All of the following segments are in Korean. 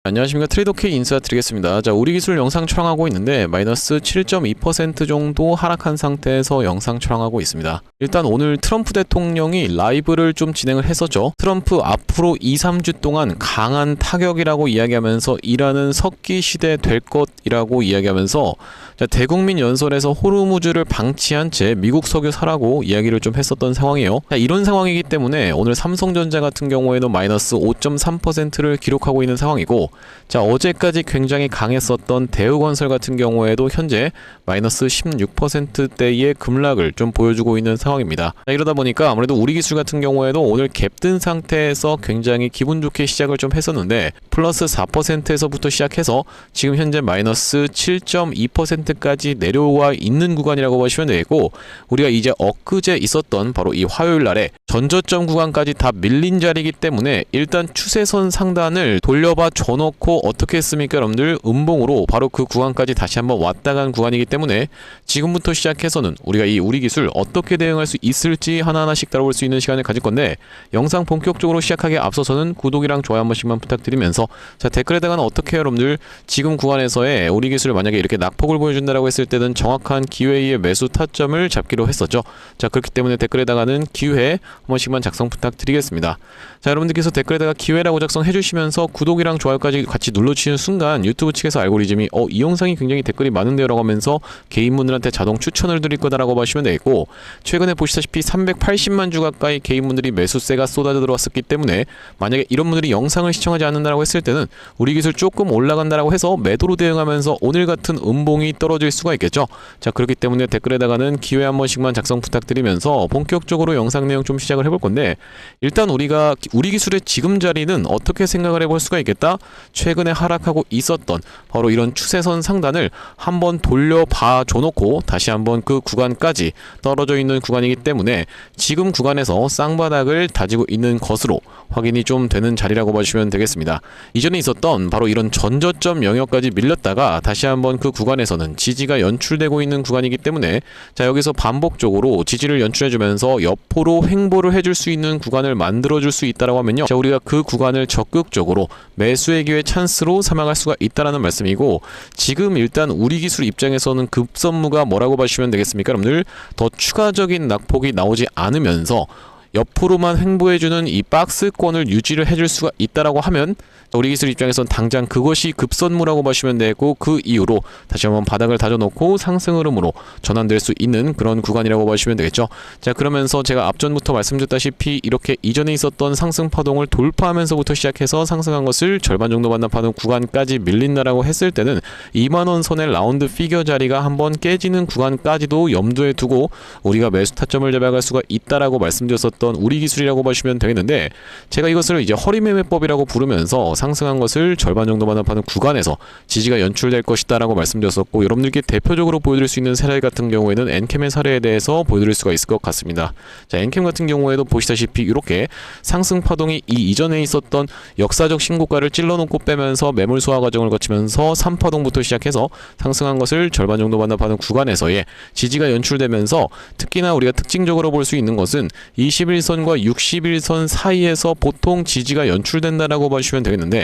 안녕하십니까. 트레이더K 인사드리겠습니다. 자, 우리 기술 영상 촬영하고 있는데 마이너스 7.2% 정도 하락한 상태에서 영상 촬영하고 있습니다. 일단 오늘 트럼프 대통령이 라이브를 좀 진행을 했었죠. 트럼프 앞으로 2, 3주 동안 강한 타격이라고 이야기하면서 이라는 석기 시대 될 것이라고 이야기하면서 자, 대국민 연설에서 호르무즈를 방치한 채 미국 석유 사라고 이야기를 좀 했었던 상황이에요. 자, 이런 상황이기 때문에 오늘 삼성전자 같은 경우에는 마이너스 5.3%를 기록하고 있는 상황이고, 자, 어제까지 굉장히 강했었던 대우건설 같은 경우에도 현재 마이너스 16%대의 급락을 좀 보여주고 있는 상황입니다. 자, 이러다 보니까 아무래도 우리 기술 같은 경우에도 오늘 갭든 상태에서 굉장히 기분 좋게 시작을 좀 했었는데 플러스 4%에서부터 시작해서 지금 현재 마이너스 7.2%까지 내려와 있는 구간이라고 보시면 되겠고, 우리가 이제 엊그제 있었던 바로 이 화요일 날에 전저점 구간까지 다 밀린 자리이기 때문에 일단 추세선 상단을 돌려봐 줘놓고 어떻게 했습니까 여러분들? 음봉으로 바로 그 구간까지 다시 한번 왔다 간 구간이기 때문에 지금부터 시작해서는 우리가 이 우리 기술 어떻게 대응할 수 있을지 하나하나씩 다뤄볼 수 있는 시간을 가질 건데, 영상 본격적으로 시작하기에 앞서서는 구독이랑 좋아요 한 번씩만 부탁드리면서, 자, 댓글에다가는 어떻게 여러분들 지금 구간에서의 우리 기술을 만약에 이렇게 낙폭을 보여준다라고 했을 때는 정확한 기회의 매수 타점을 잡기로 했었죠. 자, 그렇기 때문에 댓글에다가는 기회 한 번씩만 작성 부탁드리겠습니다. 자, 여러분들께서 댓글에다가 기회라고 작성해 주시면서 구독이랑 좋아요까지 같이 눌러주시는 순간 유튜브 측에서 알고리즘이 이 영상이 굉장히 댓글이 많은데요 라고 하면서 개인분들한테 자동 추천을 드릴 거다라고 보시면 되겠고, 최근에 보시다시피 380만 주 가까이 개인분들이 매수세가 쏟아져 들어왔었기 때문에 만약에 이런 분들이 영상을 시청하지 않는다라고 했을 때는 우리 기술 조금 올라간다라고 해서 매도로 대응하면서 오늘 같은 음봉이 떨어질 수가 있겠죠. 자, 그렇기 때문에 댓글에다가는 기회 한 번씩만 작성 부탁드리면서 본격적으로 영상 내용 좀 시작을 해볼 건데, 일단 우리가 우리 기술의 지금 자리는 어떻게 생각을 해볼 수가 있겠다. 최근에 하락하고 있었던 바로 이런 추세선 상단을 한번 돌려봐 줘놓고 다시 한번 그 구간까지 떨어져 있는 구간이기 때문에 지금 구간에서 쌍바닥을 다지고 있는 것으로 확인이 좀 되는 자리라고 보시면 되겠습니다. 이전에 있었던 바로 이런 전저점 영역까지 밀렸다가 다시 한번 그 구간에서는 지지가 연출되고 있는 구간이기 때문에, 자, 여기서 반복적으로 지지를 연출해주면서 옆으로 횡보를 해줄 수 있는 구간을 만들어줄 수 있다라고 하면요, 자, 우리가 그 구간을 적극적으로 매수의 기회 찬스로 삼아갈 수가 있다라는 말씀이고, 지금 일단 우리 기술 입장에서는 급선무가 뭐라고 보시면 되겠습니까 여러분들? 더 추가적인 낙폭이 나오지 않으면서 옆으로만 횡보해주는 이 박스권을 유지를 해줄 수가 있다라고 하면 우리 기술 입장에선 당장 그것이 급선무라고 보시면 되고, 그 이후로 다시 한번 바닥을 다져놓고 상승 흐름으로 전환될 수 있는 그런 구간이라고 보시면 되겠죠. 자, 그러면서 제가 앞전부터 말씀드렸다시피 이렇게 이전에 있었던 상승 파동을 돌파하면서부터 시작해서 상승한 것을 절반 정도 반납하는 구간까지 밀린다라고 했을 때는 2만원 선의 라운드 피겨 자리가 한번 깨지는 구간까지도 염두에 두고 우리가 매수 타점을 잡아갈 수가 있다라고 말씀드렸었던 우리 기술이라고 보시면 되겠는데, 제가 이것을 이제 허리매매법이라고 부르면서 상승한 것을 절반 정도 반납하는 구간에서 지지가 연출될 것이다 라고 말씀드렸었고, 여러분들께 대표적으로 보여드릴 수 있는 사례 같은 경우에는 엔캠의 사례에 대해서 보여드릴 수가 있을 것 같습니다. 자, 엔캠 같은 경우에도 보시다시피 이렇게 상승 파동이 이 이전에 있었던 역사적 신고가를 찔러놓고 빼면서 매물 소화 과정을 거치면서 3파동부터 시작해서 상승한 것을 절반 정도 반납하는 구간에서의 지지가 연출되면서, 특히나 우리가 특징적으로 볼 수 있는 것은 21선과 61선 사이에서 보통 지지가 연출된다라고 보시면 되겠는데,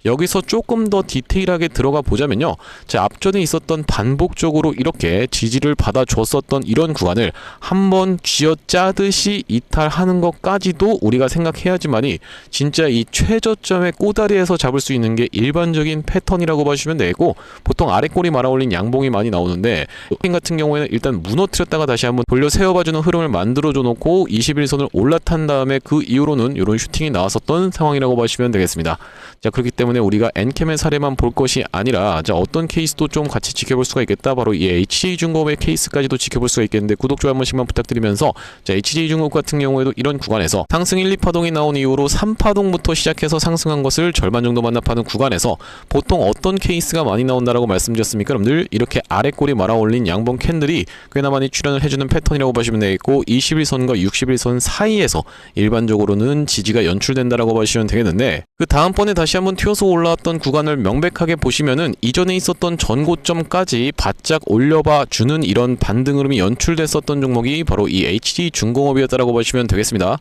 여기서 조금 더 디테일하게 들어가 보자면요, 자, 앞전에 있었던 반복적으로 이렇게 지지를 받아줬었던 이런 구간을 한번 쥐어짜듯이 이탈하는 것까지도 우리가 생각해야지만이 진짜 이 최저점의 꼬다리에서 잡을 수 있는 게 일반적인 패턴이라고 보시면 되고, 보통 아래꼬리 말아올린 양봉이 많이 나오는데 이 같은 경우에는 일단 무너뜨렸다가 다시 한번 돌려 세워봐주는 흐름을 만들어줘 놓고 21선을 올라탄 다음에 그 이후로는 이런 슈팅이 나왔었던 상황이라고 보시면 되겠습니다. 자, 그렇기 때문에 우리가 엔캠의 사례만 볼 것이 아니라, 자, 어떤 케이스도 좀 같이 지켜볼 수가 있겠다. 바로 이 HJ중공업의 케이스까지도 지켜볼 수가 있겠는데 구독, 좋아요 한 번씩만 부탁드리면서, 자, HJ중공업 같은 경우에도 이런 구간에서 상승 1, 2파동이 나온 이후로 3파동부터 시작해서 상승한 것을 절반 정도 반납하는 구간에서 보통 어떤 케이스가 많이 나온다라고 말씀드렸습니까 여러분들? 이렇게 아래꼬리 말아올린 양봉 캔들이 꽤나 많이 출현을 해주는 패턴이라고 보시면 되겠고, 21선과 61선 사이에서 일반적으로는 지지가 연출된다라고 보시면 되겠는데, 그 다음번에 다시 한번 튀어서 올라왔던 구간을 명백하게 보시면은 이전에 있었던 전고점까지 바짝 올려봐 주는 이런 반등 흐름이 연출됐었던 종목이 바로 이 HJ중공업이었다라고 보시면 되겠습니다.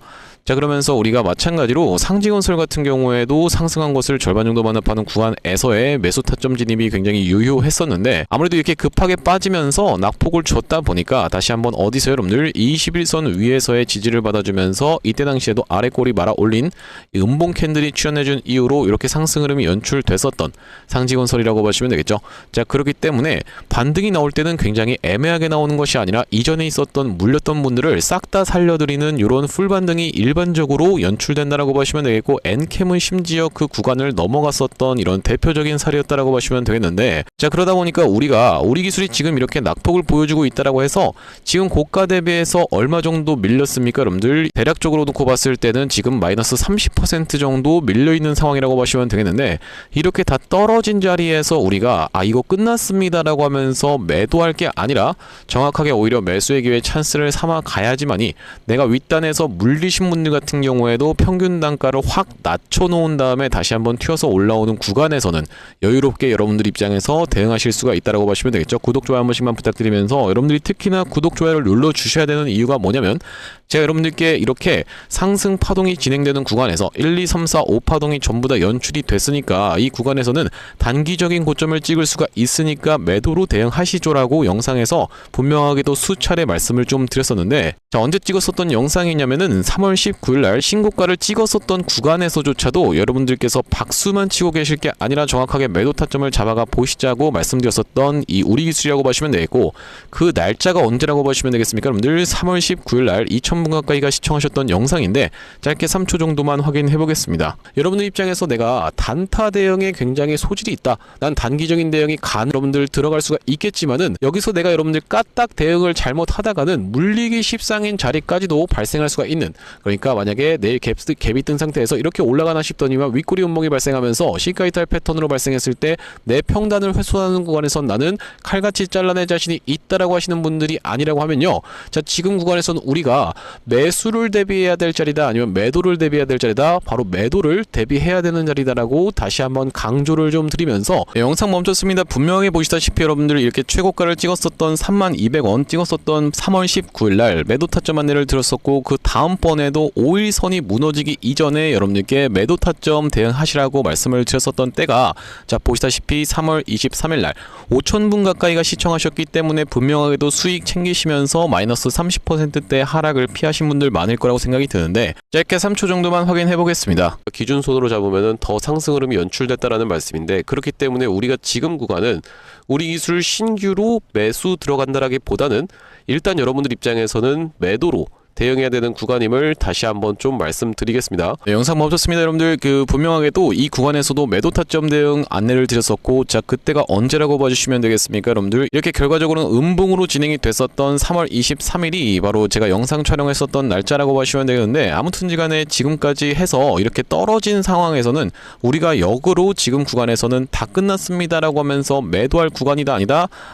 자, 그러면서 우리가 마찬가지로 상지건설 같은 경우에도 상승한 것을 절반 정도 반납하는 구간에서의 매수 타점 진입이 굉장히 유효했었는데, 아무래도 이렇게 급하게 빠지면서 낙폭을 줬다 보니까 다시 한번 어디서 여러분들 21선 위에서의 지지를 받아주면서 이때 당시에도 아래 꼬리 말아 올린 음봉 캔들이 출현해준 이후로 이렇게 상승 흐름이 연출됐었던 상지건설이라고 보시면 되겠죠. 자, 그렇기 때문에 반등이 나올 때는 굉장히 애매하게 나오는 것이 아니라 이전에 있었던 물렸던 분들을 싹 다 살려드리는 이런 풀 반등이 일반적으로 연출된다라고 보시면 되겠고, 엔캠은 심지어 그 구간을 넘어갔었던 이런 대표적인 사례였다라고 보시면 되겠는데, 자, 그러다 보니까 우리 기술이 지금 이렇게 낙폭을 보여주고 있다라고 해서 지금 고가 대비해서 얼마 정도 밀렸습니까 여러분들? 대략적으로 놓고 봤을 때는 지금 마이너스 30% 정도 밀려있는 상황이라고 보시면 되겠는데, 이렇게 다 떨어진 자리에서 우리가 이거 끝났습니다라고 하면서 매도할 게 아니라 정확하게 오히려 매수의 기회 찬스를 삼아 가야지만이, 내가 윗단에서 물리신 분들 같은 경우에도 평균 단가를 확 낮춰놓은 다음에 다시 한번 튀어서 올라오는 구간에서는 여유롭게 여러분들 입장에서 대응하실 수가 있다라고 보시면 되겠죠. 구독, 좋아요 한 번씩만 부탁드리면서, 여러분들이 특히나 구독, 좋아요를 눌러주셔야 되는 이유가 뭐냐면, 제가 여러분들께 이렇게 상승 파동이 진행되는 구간에서 1, 2, 3, 4, 5 파동이 전부 다 연출이 됐으니까 이 구간에서는 단기적인 고점을 찍을 수가 있으니까 매도로 대응하시죠라고 영상에서 분명하게도 수차례 말씀을 좀 드렸었는데, 자, 언제 찍었었던 영상이냐면은 3월 19일날 신고가를 찍었었던 구간에서조차도 여러분들께서 박수만 치고 계실 게 아니라 정확하게 매도 타점을 잡아가 보시자고 말씀드렸었던 이 우리기술이라고 보시면 되겠고, 그 날짜가 언제라고 보시면 되겠습니까 여러분들? 3월 19일날 2000분 가까이가 시청하셨던 영상인데, 짧게 3초 정도만 확인해 보겠습니다. 여러분들 입장에서 내가 단타 대응에 굉장히 소질이 있다, 난 단기적인 대응이 여러분들 들어갈 수가 있겠지만은, 여기서 내가 여러분들 까딱 대응을 잘못하다가는 물리기 십상인 자리까지도 발생할 수가 있는, 그러니까 만약에 내일 갭이 뜬 상태에서 이렇게 올라가나 싶더니만 윗꼬리 운봉이 발생하면서 시가 이탈 패턴으로 발생했을 때 내 평단을 훼손하는 구간에선 나는 칼같이 잘라낼 자신이 있다라고 하시는 분들이 아니라고 하면요, 자, 지금 구간에서는 우리가 매수를 대비해야 될 자리다, 아니면 매도를 대비해야 될 자리다, 바로 매도를 대비해야 되는 자리다라고 다시 한번 강조를 좀 드리면서, 영상 멈췄습니다. 분명히 보시다시피 여러분들 이렇게 최고가를 찍었었던 32,200원 찍었었던 3월 19일날 매도 타점 안내를 드렸었고, 그 다음번에도 5일선이 무너지기 이전에 여러분들께 매도 타점 대응하시라고 말씀을 드렸었던 때가, 자, 보시다시피 3월 23일날 5,000분 가까이가 시청하셨기 때문에 분명하게도 수익 챙기시면서 마이너스 30%대 하락을 피하신 분들 많을 거라고 생각이 드는데, 짧게 3초 정도만 확인해 보겠습니다. 기준선으로 잡으면 더 상승 흐름이 연출됐다라는 말씀인데, 그렇기 때문에 우리가 지금 구간은 우리 기술 신규로 매수 들어간다라기보다는 일단 여러분들 입장에서는 매도로 대응해야 되는 구간임을 다시 한번 좀 말씀드리겠습니다. 네, 영상 멈췄습니다. 여러분들 분명하게도 이 구간에서도 매도 타점 대응 안내를 드렸었고, 자, 그때가 언제라고 봐주시면 되겠습니까 여러분들? 이렇게 결과적으로는 음봉으로 진행이 됐었던 3월 23일이 바로 제가 영상 촬영했었던 날짜라고 보시면 되겠는데, 아무튼지간에 지금까지 해서 이렇게 떨어진 상황에서는 우리가 역으로 지금 구간에서는 다 끝났습니다라고 하면서 매도할 구간이다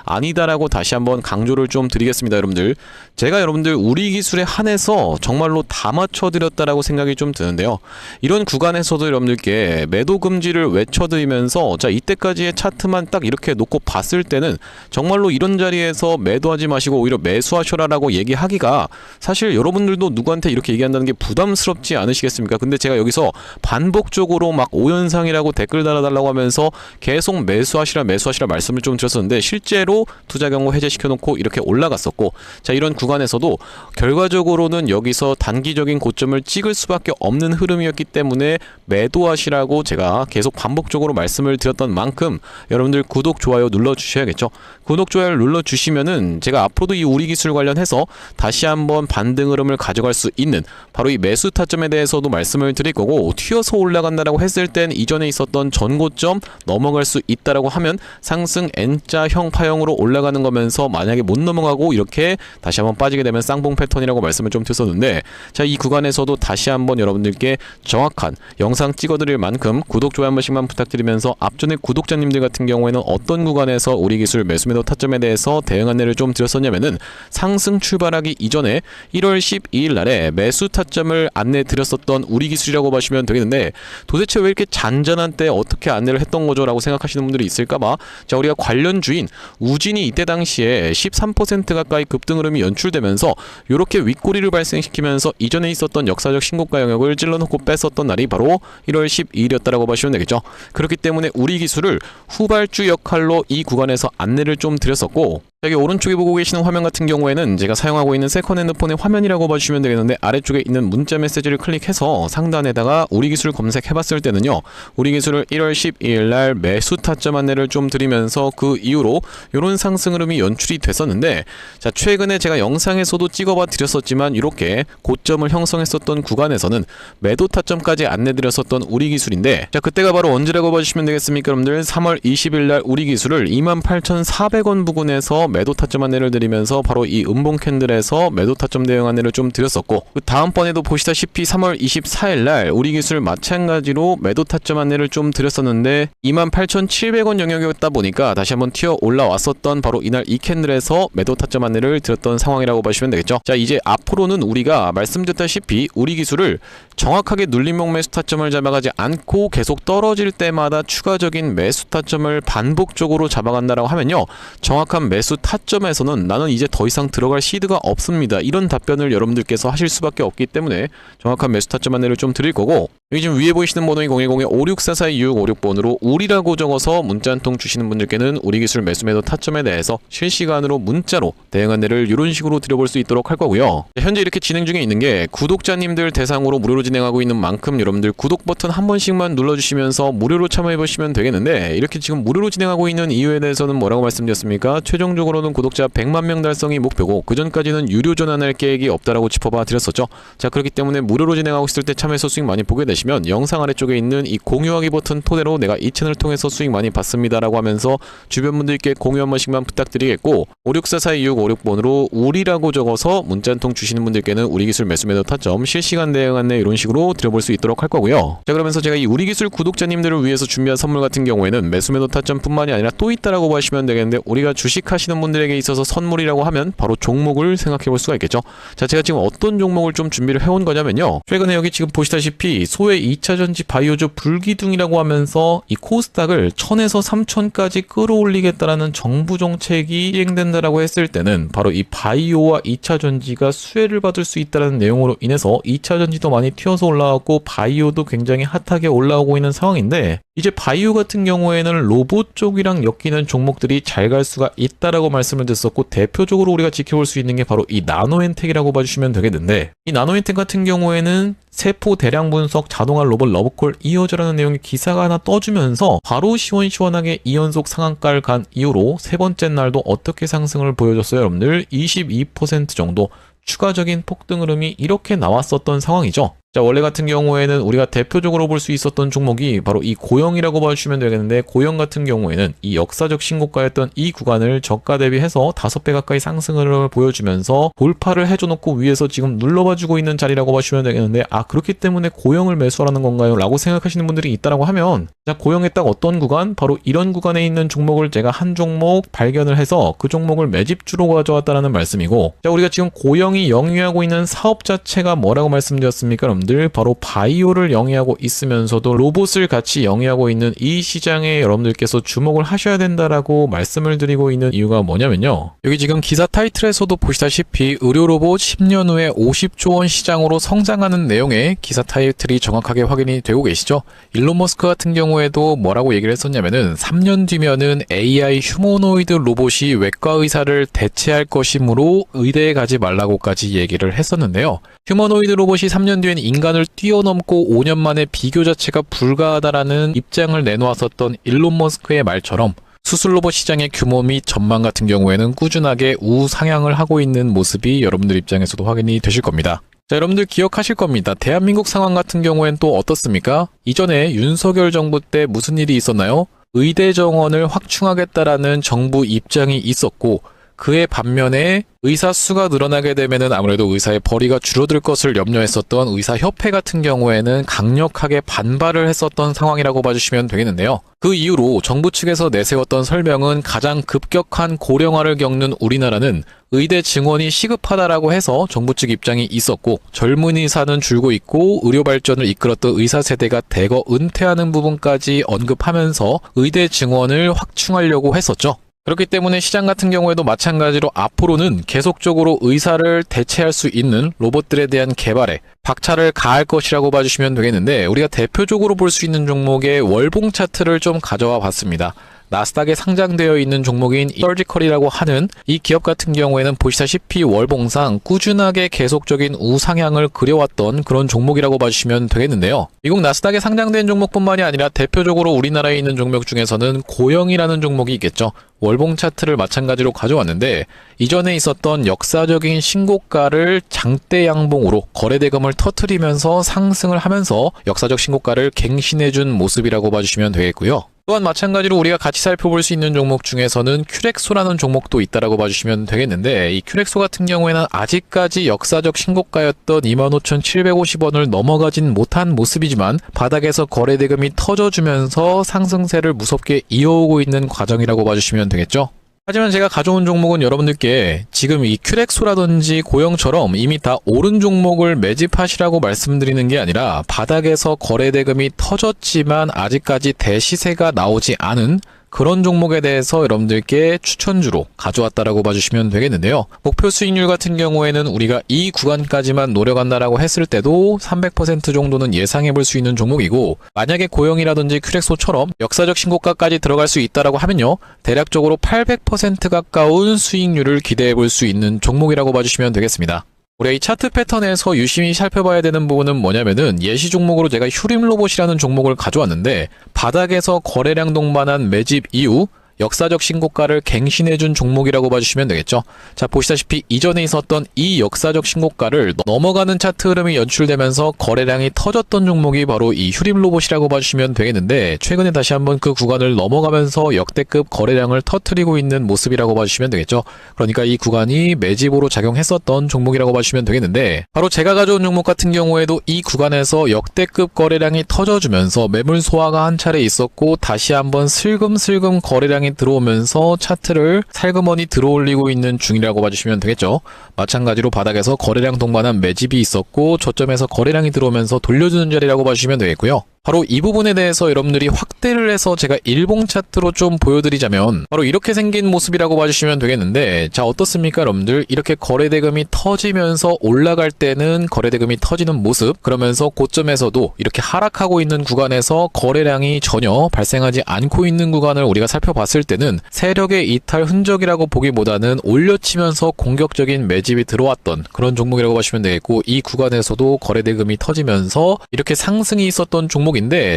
아니다라고 다시 한번 강조를 좀 드리겠습니다. 여러분들, 제가 여러분들 우리 기술의 한해서 정말로 다 맞춰드렸다라고 생각이 좀 드는데요, 이런 구간에서도 여러분들께 매도 금지를 외쳐드리면서, 자, 이때까지의 차트만 딱 이렇게 놓고 봤을 때는 정말로 이런 자리에서 매도하지 마시고 오히려 매수하셔라라고 얘기하기가, 사실 여러분들도 누구한테 이렇게 얘기한다는 게 부담스럽지 않으시겠습니까? 근데 제가 여기서 반복적으로 막 오현상이라고 댓글 달아달라고 하면서 계속 매수하시라 말씀을 좀 드렸었는데, 실제로 투자 경고 해제시켜 놓고 이렇게 올라갔었고, 자, 이런 구간에서도 결과적으로는 여기서 단기적인 고점을 찍을 수밖에 없는 흐름이었기 때문에 매도하시라고 제가 계속 반복적으로 말씀을 드렸던 만큼, 여러분들 구독, 좋아요 눌러주셔야겠죠. 구독, 좋아요를 눌러주시면은 제가 앞으로도 이 우리 기술 관련해서 다시 한번 반등 흐름을 가져갈 수 있는 바로 이 매수 타점에 대해서도 말씀을 드릴 거고, 튀어서 올라간다라고 했을 땐 이전에 있었던 전고점 넘어갈 수 있다라고 하면 상승 N자형 파형으로 올라가는 거면서, 만약에 못 넘어가고 이렇게 다시 한번 빠지게 되면 쌍봉 패턴이라고 말씀을 좀 드렸었는데, 자, 이 구간에서도 다시 한번 여러분들께 정확한 영상 찍어드릴 만큼 구독, 좋아요 한 번씩만 부탁드리면서, 앞전에 구독자님들 같은 경우에는 어떤 구간에서 우리 기술 매수 매도 타점에 대해서 대응 안내를 좀 드렸었냐면은, 상승 출발하기 이전에 1월 12일 날에 매수 타점을 안내 드렸었던 우리 기술이라고 보시면 되겠는데, 도대체 왜 이렇게 잔잔한 때 어떻게 안내를 했던 거죠? 라고 생각하시는 분들이 있을까봐, 자, 우리가 관련 주인 우진이 이때 당시에 13% 가까이 급등 흐름이 연출되면서 요렇게 윗꼬리를 수리를 발생시키면서 이전에 있었던 역사적 신고가 영역을 찔러놓고 뺐었던 날이 바로 1월 12일이었다라고 보시면 되겠죠. 그렇기 때문에 우리 기술을 후발주 역할로 이 구간에서 안내를 좀 드렸었고, 여기 오른쪽에 보고 계시는 화면 같은 경우에는 제가 사용하고 있는 세컨핸드폰의 화면이라고 봐주시면 되겠는데, 아래쪽에 있는 문자 메시지를 클릭해서 상단에다가 우리 기술 검색해봤을 때는요, 우리 기술을 1월 12일 날 매수 타점 안내를 좀 드리면서 그 이후로 이런 상승 흐름이 연출이 됐었는데, 자, 최근에 제가 영상에서도 찍어봐 드렸었지만 이렇게 고점을 형성했었던 구간에서는 매도 타점까지 안내드렸었던 우리 기술인데, 자, 그때가 바로 언제라고 봐주시면 되겠습니까 여러분들? 3월 20일 날 우리 기술을 28,400원 부근에서 매도 타점 안내를 드리면서 바로 이 음봉 캔들에서 매도 타점 대응 안내를 좀 드렸었고, 그 다음번에도 보시다시피 3월 24일 날 우리 기술 마찬가지로 매도 타점 안내를 좀 드렸었는데 28,700원 영역이었다 보니까 다시 한번 튀어 올라왔었던 바로 이날 이 캔들에서 매도 타점 안내를 드렸던 상황이라고 보시면 되겠죠. 자, 이제 앞으로는 우리가 말씀드렸다시피 우리 기술을 정확하게 눌림목 매수 타점을 잡아가지 않고 계속 떨어질 때마다 추가적인 매수 타점을 반복적으로 잡아간다라고 하면요, 정확한 매수 타점에서는 나는 이제 더 이상 들어갈 시드가 없습니다, 이런 답변을 여러분들께서 하실 수밖에 없기 때문에 정확한 매수 타점 안내를 좀 드릴 거고, 여기 지금 위에 보이시는 번호인 010-5644-2656번으로 우리라고 적어서 문자 한 통 주시는 분들께는 우리 기술 매수 매도 타점에 대해서 실시간으로 문자로 대응 안내를 이런 식으로 드려볼 수 있도록 할 거고요. 현재 이렇게 진행 중에 있는 게 구독자님들 대상으로 무료로 진행하고 있는 만큼 여러분들 구독 버튼 한 번씩만 눌러주시면서 무료로 참여해보시면 되겠는데, 이렇게 지금 무료로 진행하고 있는 이유에 대해서는 뭐라고 말씀드렸습니까? 최종적으로는 구독자 100만 명 달성이 목표고 그 전까지는 유료 전환할 계획이 없다라고 짚어봐 드렸었죠. 자, 그렇기 때문에 무료로 진행하고 있을 때 참여해서 수익 많이 보게 되시면 영상 아래쪽에 있는 이 공유하기 버튼 토대로 내가 이 채널을 통해서 수익 많이 봤습니다 라고 하면서 주변 분들께 공유 한 번씩만 부탁드리겠고, 564-2656번으로 우리라고 적어서 문자 한 통 주시는 분들께는 우리 기술 매수 매도 타점 실시간 대응 안내 이런 식으로 드려볼 수 있도록 할 거고요. 자, 그러면서 제가 이 우리 기술 구독자님들을 위해서 준비한 선물 같은 경우에는 매수 매도 타점 뿐만이 아니라 또 있다라고 보시면 되겠는데, 우리가 주식 하시는 분들에게 있어서 선물이라고 하면 바로 종목을 생각해 볼 수가 있겠죠. 자, 제가 지금 어떤 종목을 좀 준비를 해온 거냐면요, 최근에 여기 지금 보시다시피 소외 2차전지 바이오주 불기둥이라고 하면서 이 코스닥을 1000에서 3000까지 끌어올리겠다라는 정부 정책이 시행된다라고 했을 때는 바로 이 바이오와 2차전지가 수혜를 받을 수 있다는 내용으로 인해서 2차전지도 많이 튀어서 올라왔고 바이오도 굉장히 핫하게 올라오고 있는 상황인데, 이제 바이오 같은 경우에는 로봇 쪽이랑 엮이는 종목들이 잘 갈 수가 있다라고 말씀을 드렸었고, 대표적으로 우리가 지켜볼 수 있는 게 바로 이 나노엔텍이라고 봐주시면 되겠는데, 이 나노엔텍 같은 경우에는 세포 대량 분석 자동화 로봇 러브콜 이어져라는 내용의 기사가 하나 떠주면서 바로 시원시원하게 2연속 상한가를 간 이후로 세 번째 날도 어떻게 상승을 보여줬어요 여러분들? 22% 정도 추가적인 폭등 흐름이 이렇게 나왔었던 상황이죠. 자, 원래 같은 경우에는 우리가 대표적으로 볼 수 있었던 종목이 바로 이 고영이라고 봐주시면 되겠는데, 고영 같은 경우에는 이 역사적 신고가였던 이 구간을 저가 대비해서 5배 가까이 상승을 보여주면서 돌파를 해줘놓고 위에서 지금 눌러봐주고 있는 자리라고 봐주시면 되겠는데, 아, 그렇기 때문에 고영을 매수하라는 건가요? 라고 생각하시는 분들이 있다라고 하면, 자, 고영의 딱 어떤 구간? 바로 이런 구간에 있는 종목을 제가 한 종목 발견을 해서 그 종목을 매집주로 가져왔다라는 말씀이고, 자, 우리가 지금 고영이 영위하고 있는 사업 자체가 뭐라고 말씀드렸습니까 여러분들? 바로 바이오를 영위하고 있으면서도 로봇을 같이 영위하고 있는 이 시장에 여러분들께서 주목을 하셔야 된다라고 말씀을 드리고 있는 이유가 뭐냐면요, 여기 지금 기사 타이틀에서도 보시다시피 의료로봇 10년 후에 50조 원 시장으로 성장하는 내용의 기사 타이틀이 정확하게 확인이 되고 계시죠. 일론 머스크 같은 경우에도 뭐라고 얘기를 했었냐면은 3년 뒤면은 AI 휴머노이드 로봇이 외과 의사를 대체할 것이므로 의대에 가지 말라고까지 얘기를 했었는데요. 휴머노이드 로봇이 3년 뒤엔 인간을 뛰어넘고 5년 만에 비교 자체가 불가하다라는 입장을 내놓았었던 일론 머스크의 말처럼 수술 로봇 시장의 규모 및 전망 같은 경우에는 꾸준하게 우상향을 하고 있는 모습이 여러분들 입장에서도 확인이 되실 겁니다. 자, 여러분들 기억하실 겁니다. 대한민국 상황 같은 경우엔 또 어떻습니까? 이전에 윤석열 정부 때 무슨 일이 있었나요? 의대 정원을 확충하겠다라는 정부 입장이 있었고, 그의 반면에 의사 수가 늘어나게 되면은 아무래도 의사의 벌이가 줄어들 것을 염려했었던 의사협회 같은 경우에는 강력하게 반발을 했었던 상황이라고 봐주시면 되겠는데요. 그 이후로 정부 측에서 내세웠던 설명은 가장 급격한 고령화를 겪는 우리나라는 의대 증원이 시급하다라고 해서 정부 측 입장이 있었고, 젊은 의사는 줄고 있고 의료 발전을 이끌었던 의사 세대가 대거 은퇴하는 부분까지 언급하면서 의대 증원을 확충하려고 했었죠. 그렇기 때문에 시장 같은 경우에도 마찬가지로 앞으로는 계속적으로 의사를 대체할 수 있는 로봇들에 대한 개발에 박차를 가할 것이라고 봐주시면 되겠는데, 우리가 대표적으로 볼 수 있는 종목의 월봉 차트를 좀 가져와 봤습니다. 나스닥에 상장되어 있는 종목인 서지컬이라고 하는 이 기업 같은 경우에는 보시다시피 월봉상 꾸준하게 계속적인 우상향을 그려왔던 그런 종목이라고 봐주시면 되겠는데요. 미국 나스닥에 상장된 종목뿐만이 아니라 대표적으로 우리나라에 있는 종목 중에서는 고영이라는 종목이 있겠죠. 월봉 차트를 마찬가지로 가져왔는데, 이전에 있었던 역사적인 신고가를 장대 양봉으로 거래대금을 터트리면서 상승을 하면서 역사적 신고가를 갱신해준 모습이라고 봐주시면 되겠고요. 또한 마찬가지로 우리가 같이 살펴볼 수 있는 종목 중에서는 큐렉소라는 종목도 있다라고 봐주시면 되겠는데, 이 큐렉소 같은 경우에는 아직까지 역사적 신고가였던 25,750원을 넘어가진 못한 모습이지만 바닥에서 거래대금이 터져주면서 상승세를 무섭게 이어오고 있는 과정이라고 봐주시면 되겠죠. 하지만 제가 가져온 종목은 여러분들께 지금 이 큐렉소라든지 고영처럼 이미 다 오른 종목을 매집하시라고 말씀드리는 게 아니라, 바닥에서 거래대금이 터졌지만 아직까지 대시세가 나오지 않은 그런 종목에 대해서 여러분들께 추천주로 가져왔다라고 봐주시면 되겠는데요. 목표 수익률 같은 경우에는 우리가 이 구간까지만 노려간다라고 했을 때도 300% 정도는 예상해 볼 수 있는 종목이고, 만약에 고영이라든지 큐렉소처럼 역사적 신고가까지 들어갈 수 있다라고 하면요, 대략적으로 800% 가까운 수익률을 기대해 볼 수 있는 종목이라고 봐주시면 되겠습니다. 우리가 이 차트 패턴에서 유심히 살펴봐야 되는 부분은 뭐냐면은, 예시 종목으로 제가 휴림로봇이라는 종목을 가져왔는데, 바닥에서 거래량 동반한 매집 이후 역사적 신고가를 갱신해준 종목이라고 봐주시면 되겠죠. 자, 보시다시피 이전에 있었던 이 역사적 신고가를 넘어가는 차트 흐름이 연출되면서 거래량이 터졌던 종목이 바로 이 휴림로봇이라고 봐주시면 되겠는데, 최근에 다시 한번 그 구간을 넘어가면서 역대급 거래량을 터뜨리고 있는 모습이라고 봐주시면 되겠죠. 그러니까 이 구간이 매집으로 작용했었던 종목이라고 봐주시면 되겠는데, 바로 제가 가져온 종목 같은 경우에도 이 구간에서 역대급 거래량이 터져주면서 매물 소화가 한 차례 있었고, 다시 한번 슬금슬금 거래량이 들어오면서 차트를 살그머니 들어올리고 있는 중이라고 봐주시면 되겠죠. 마찬가지로 바닥에서 거래량 동반한 매집이 있었고, 저점에서 거래량이 들어오면서 돌려주는 자리라고 봐주시면 되겠고요. 바로 이 부분에 대해서 여러분들이 확대를 해서 제가 일봉 차트로 좀 보여드리자면, 바로 이렇게 생긴 모습이라고 봐주시면 되겠는데, 자, 어떻습니까 여러분들? 이렇게 거래대금이 터지면서 올라갈 때는 거래대금이 터지는 모습, 그러면서 고점에서도 이렇게 하락하고 있는 구간에서 거래량이 전혀 발생하지 않고 있는 구간을 우리가 살펴봤을 때는 세력의 이탈 흔적이라고 보기보다는 올려치면서 공격적인 매집이 들어왔던 그런 종목이라고 보시면 되겠고, 이 구간에서도 거래대금이 터지면서 이렇게 상승이 있었던 종목인데,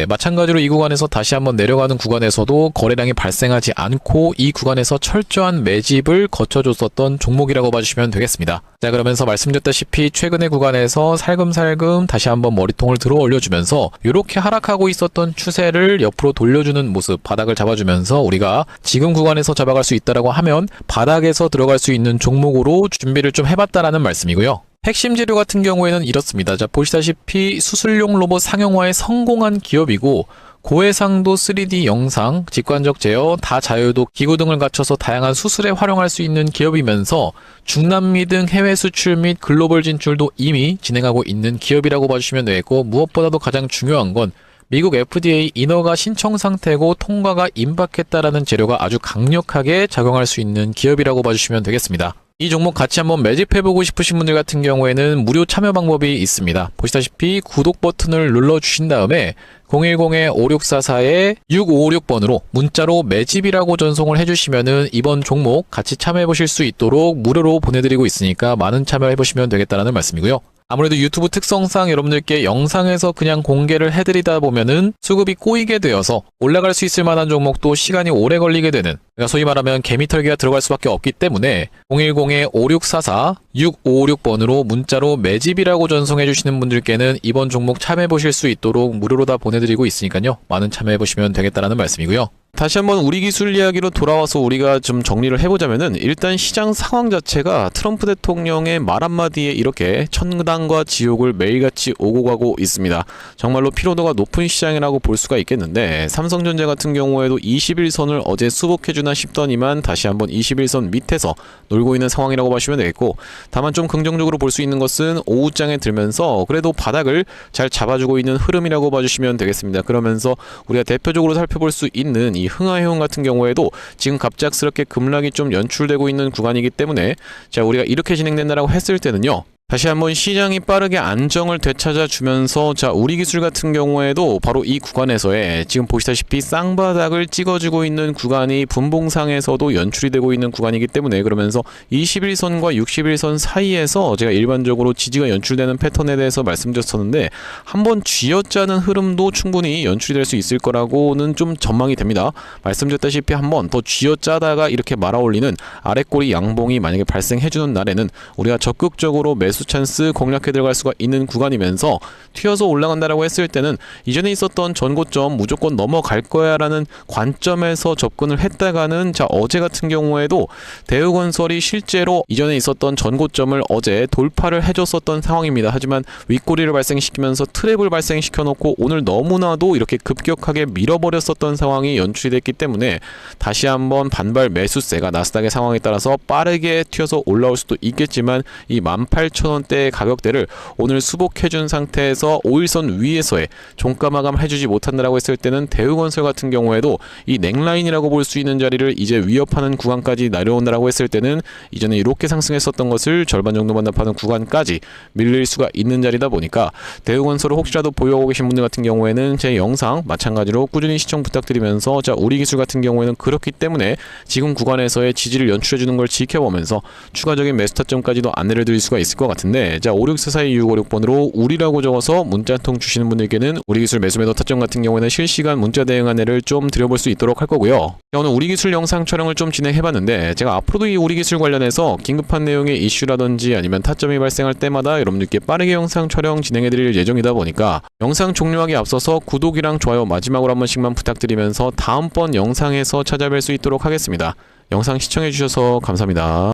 마찬가지로 이 구간에서 다시 한번 내려가는 구간에서도 거래량이 발생하지 않고 이 구간에서 철저한 매집을 거쳐줬었던 종목이라고 봐주시면 되겠습니다. 자, 그러면서 말씀드렸다시피 최근의 구간에서 살금살금 다시 한번 머리통을 들어 올려주면서 이렇게 하락하고 있었던 추세를 옆으로 돌려주는 모습, 바닥을 잡아주면서 우리가 지금 구간에서 잡아갈 수 있다라고 하면 바닥에서 들어갈 수 있는 종목으로 준비를 좀 해봤다라는 말씀이고요. 핵심 재료 같은 경우에는 이렇습니다. 자, 보시다시피 수술용 로봇 상용화에 성공한 기업이고, 고해상도 3D 영상, 직관적 제어, 다자유도 기구 등을 갖춰서 다양한 수술에 활용할 수 있는 기업이면서 중남미 등 해외 수출 및 글로벌 진출도 이미 진행하고 있는 기업이라고 봐주시면 되겠고, 무엇보다도 가장 중요한 건 미국 FDA 인허가 신청 상태고 통과가 임박했다라는 재료가 아주 강력하게 작용할 수 있는 기업이라고 봐주시면 되겠습니다. 이 종목 같이 한번 매집해보고 싶으신 분들 같은 경우에는 무료 참여 방법이 있습니다. 보시다시피 구독 버튼을 눌러주신 다음에 010-5644-6556번으로 문자로 매집이라고 전송을 해주시면은 이번 종목 같이 참여해보실 수 있도록 무료로 보내드리고 있으니까 많은 참여해보시면 되겠다라는 말씀이고요. 아무래도 유튜브 특성상 여러분들께 영상에서 그냥 공개를 해드리다 보면은 수급이 꼬이게 되어서 올라갈 수 있을 만한 종목도 시간이 오래 걸리게 되는, 그러니까 소위 말하면 개미털기가 들어갈 수밖에 없기 때문에 010-5644-6556번으로 문자로 매집이라고 전송해 주시는 분들께는 이번 종목 참여해 보실 수 있도록 무료로 다 보내드리고 있으니까요, 많은 참여해 보시면 되겠다라는 말씀이고요. 다시 한번 우리 기술 이야기로 돌아와서 우리가 좀 정리를 해보자면은, 일단 시장 상황 자체가 트럼프 대통령의 말 한마디에 이렇게 천당과 지옥을 매일같이 오고 가고 있습니다. 정말로 피로도가 높은 시장이라고 볼 수가 있겠는데, 삼성전자 같은 경우에도 21선을 어제 수복해주나 싶더니만 다시 한번 21선 밑에서 놀고 있는 상황이라고 보시면 되겠고, 다만 좀 긍정적으로 볼 수 있는 것은 오후장에 들면서 그래도 바닥을 잘 잡아주고 있는 흐름이라고 봐주시면 되겠습니다. 그러면서 우리가 대표적으로 살펴볼 수 있는 이 이 흥하해운 같은 경우에도 지금 갑작스럽게 급락이 좀 연출되고 있는 구간이기 때문에 자, 우리가 이렇게 진행된다라고 했을 때는요. 다시 한번 시장이 빠르게 안정을 되찾아주면서 자, 우리기술 같은 경우에도 바로 이 구간에서의 지금 보시다시피 쌍바닥을 찍어주고 있는 구간이 분봉상에서도 연출이 되고 있는 구간이기 때문에 그러면서 21선과 61선 사이에서 제가 일반적으로 지지가 연출되는 패턴에 대해서 말씀드렸었는데 한번 쥐어짜는 흐름도 충분히 연출이 될 수 있을 거라고는 좀 전망이 됩니다. 말씀드렸다시피 한번 더 쥐어짜다가 이렇게 말아올리는 아랫꼬리 양봉이 만약에 발생해주는 날에는 우리가 적극적으로 매수 찬스 공략해 들어갈 수가 있는 구간이면서 튀어서 올라간다라고 했을 때는 이전에 있었던 전고점 무조건 넘어갈 거야 라는 관점에서 접근을 했다가는 자, 어제 같은 경우에도 대우건설이 실제로 이전에 있었던 전고점을 어제 돌파를 해줬었던 상황입니다. 하지만 윗꼬리를 발생시키면서 트랩을 발생시켜 놓고 오늘 너무나도 이렇게 급격하게 밀어버렸었던 상황이 연출이 됐기 때문에 다시 한번 반발 매수세가 나스닥의 상황에 따라서 빠르게 튀어서 올라올 수도 있겠지만 이 18,000원대의 가격대를 오늘 수복해준 상태에서 5일선 위에서의 종가 마감 해주지 못한다라고 했을 때는 대우건설 같은 경우에도 이 넥라인이라고 볼 수 있는 자리를 이제 위협하는 구간까지 내려온다라고 했을 때는 이전에 이렇게 상승했었던 것을 절반 정도 반납하는 구간까지 밀릴 수가 있는 자리다 보니까 대우건설을 혹시라도 보유하고 계신 분들 같은 경우에는 제 영상 마찬가지로 꾸준히 시청 부탁드리면서 자, 우리기술 같은 경우에는 그렇기 때문에 지금 구간에서의 지지를 연출해주는 걸 지켜보면서 추가적인 매수 타점까지도 안내를 드릴 수가 있을 것 같은데 자, 56442656번으로 우리라고 적어서 문자 한 통 주시는 분들께는 우리기술 매수매도 타점 같은 경우에는 실시간 문자 대응 안내를 좀 드려볼 수 있도록 할 거고요. 오늘 우리기술 영상 촬영을 좀 진행해봤는데 제가 앞으로도 이 우리기술 관련해서 긴급한 내용의 이슈라든지 아니면 타점이 발생할 때마다 여러분들께 빠르게 영상 촬영 진행해드릴 예정이다 보니까 영상 종료하기 앞서서 구독이랑 좋아요 마지막으로 한 번씩만 부탁드리면서 다음번 영상에서 찾아뵐 수 있도록 하겠습니다. 영상 시청해주셔서 감사합니다.